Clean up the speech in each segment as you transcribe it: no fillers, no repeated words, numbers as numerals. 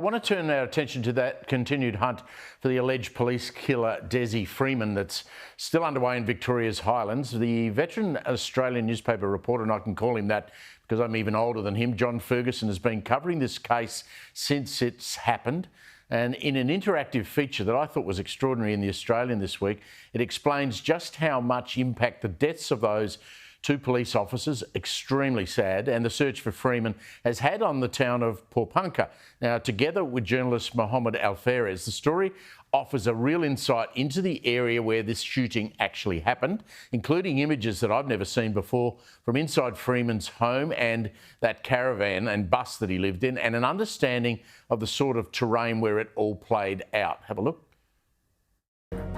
I want to turn our attention to that continued hunt for the alleged police killer Dezi Freeman that's still underway in Victoria's Highlands. The veteran Australian newspaper reporter, and I can call him that because I'm even older than him, John Ferguson, has been covering this case since it's happened. And in an interactive feature that I thought was extraordinary in The Australian this week, it explains just how much impact the deaths of those two police officers, extremely sad, and the search for Freeman has had on the town of Poorpunka. Now, together with journalist Mohammed Alferez, the story offers a real insight into the area where this shooting actually happened, including images that I've never seen before from inside Freeman's home and that caravan and bus that he lived in, and an understanding of the sort of terrain where it all played out. Have a look.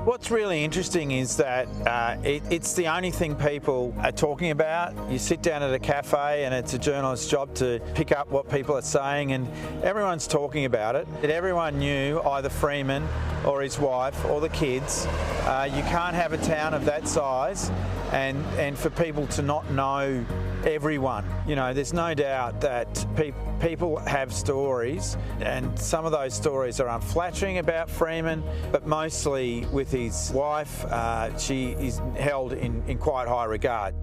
What's really interesting is that it's the only thing people are talking about. You sit down at a cafe and it's a journalist's job to pick up what people are saying, and everyone's talking about it. Everyone knew either Freeman or his wife or the kids. You can't have a town of that size and for people to not know everyone. You know, there's no doubt that people have stories, and some of those stories are unflattering about Freeman, but mostly with his wife, she is held in quite high regard.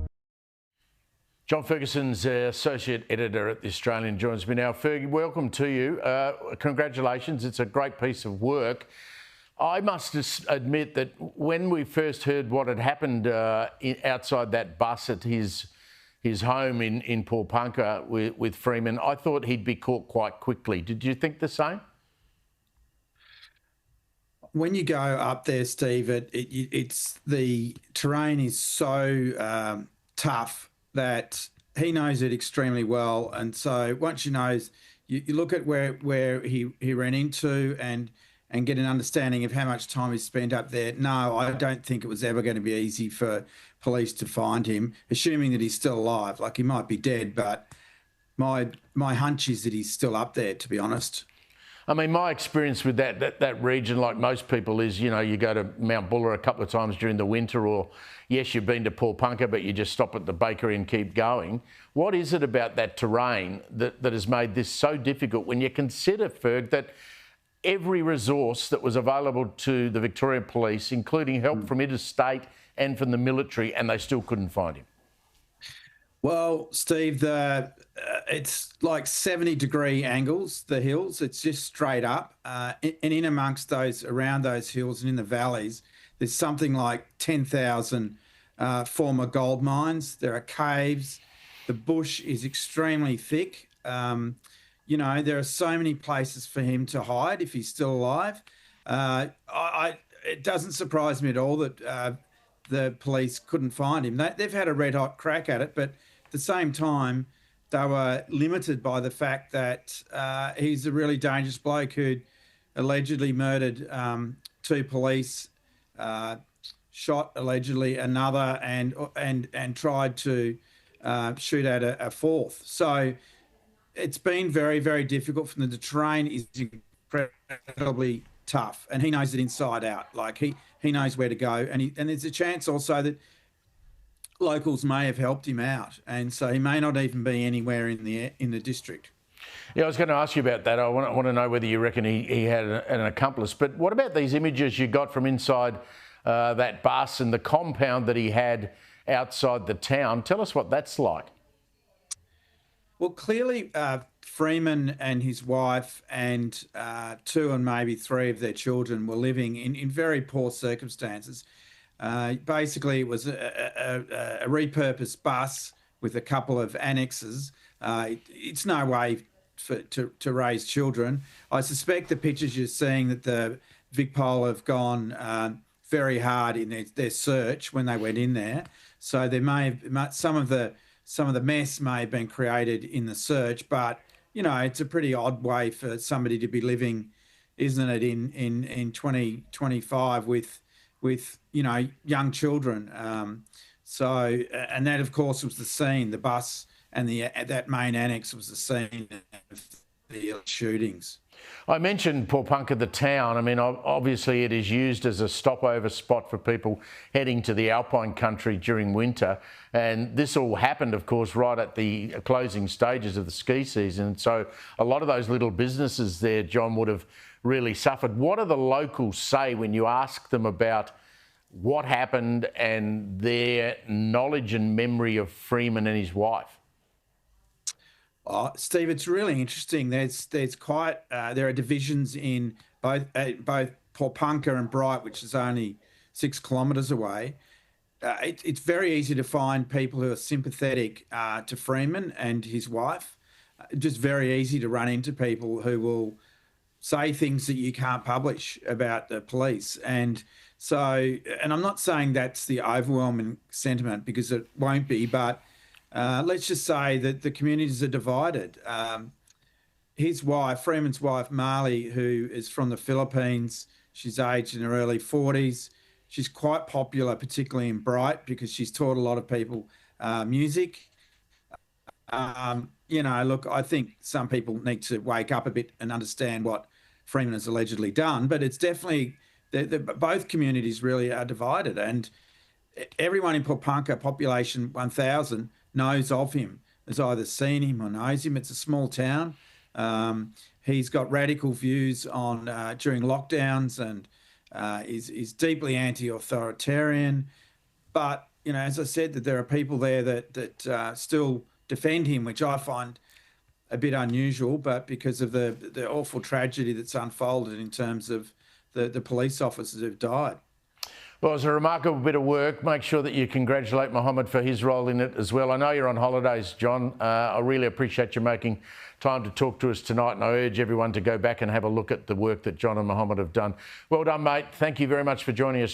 John Ferguson's associate editor at The Australian joins me now. Fergie, welcome to you. Congratulations. It's a great piece of work. I must admit that when we first heard what had happened outside that bus at his home in Poorpunka with Freeman, I thought he'd be caught quite quickly. Did you think the same? When you go up there, Steve, it's the terrain is so tough that he knows it extremely well. And so once you look at where he ran into and get an understanding of how much time he spent up there. No, I don't think it was ever going to be easy for police to find him, assuming that he's still alive. Like, he might be dead, but my hunch is that he's still up there, to be honest. I mean, my experience with that region, like most people, is, you know, you go to Mount Buller a couple of times during the winter, or, yes, you've been to Poorpunka, but you just stop at the bakery and keep going. What is it about that terrain that has made this so difficult when you consider, Ferg, that every resource that was available to the Victorian Police, including help from interstate and from the military, and they still couldn't find him? Well, Steve, it's like 70-degree angles, the hills. It's just straight up. And in amongst those, around those hills and in the valleys, there's something like 10,000 former gold mines. There are caves. The bush is extremely thick. You know, there are so many places for him to hide if he's still alive. It doesn't surprise me at all that the police couldn't find him. They've had a red-hot crack at it, but at the same time, they were limited by the fact that he's a really dangerous bloke who'd allegedly murdered two police, shot allegedly another, and tried to shoot at a fourth. So it's been very, very difficult for them. The terrain is incredibly tough, and he knows it inside out. Like, he knows where to go, and there's a chance also that locals may have helped him out, and so he may not even be anywhere in the district. Yeah, I was going to ask you about that. I want to know whether you reckon he had an accomplice. But what about these images you got from inside that bus and the compound that he had outside the town? Tell us what that's like. Well, clearly, Freeman and his wife and two and maybe three of their children were living in very poor circumstances. Basically, it was a repurposed bus with a couple of annexes. It's no way to raise children. I suspect the pictures you're seeing that the VicPol have gone very hard in their search when they went in there. So there may have some of the mess may have been created in the search, but you know, it's a pretty odd way for somebody to be living, isn't it, in 2025 with you know, young children. And that, of course, was the scene. The bus and that main annex was the scene of the shootings. I mentioned Pawnpukka, the town. I mean, obviously it is used as a stopover spot for people heading to the Alpine country during winter. And this all happened, of course, right at the closing stages of the ski season. So a lot of those little businesses there, John, would have really suffered. What do the locals say when you ask them about what happened and their knowledge and memory of Freeman and his wife? Steve, it's really interesting. There's quite there are divisions in both Pawnpukka and Bright, which is only 6 kilometres away. It's very easy to find people who are sympathetic to Freeman and his wife. Just very easy to run into people who will say things that you can't publish about the police. And so, and I'm not saying that's the overwhelming sentiment, because it won't be, but let's just say that the communities are divided. His wife, Freeman's wife, Marley, who is from the Philippines, she's aged in her early 40s. She's quite popular, particularly in Bright, because she's taught a lot of people music. Look, I think some people need to wake up a bit and understand what Freeman has allegedly done, but it's definitely, both communities really are divided, and everyone in Pawnpukka, population 1,000, knows of him, has either seen him or knows him. It's a small town. He's got radical views on during lockdowns, and is deeply anti-authoritarian. But, as I said, that there are people there that still defend him, which I find a bit unusual, but because of the awful tragedy that's unfolded in terms of the police officers who've died. Well, it's a remarkable bit of work. Make sure that you congratulate Mohammed for his role in it as well. I know you're on holidays, John. I really appreciate you making time to talk to us tonight, and I urge everyone to go back and have a look at the work that John and Mohammed have done. Well done, mate. Thank you very much for joining us.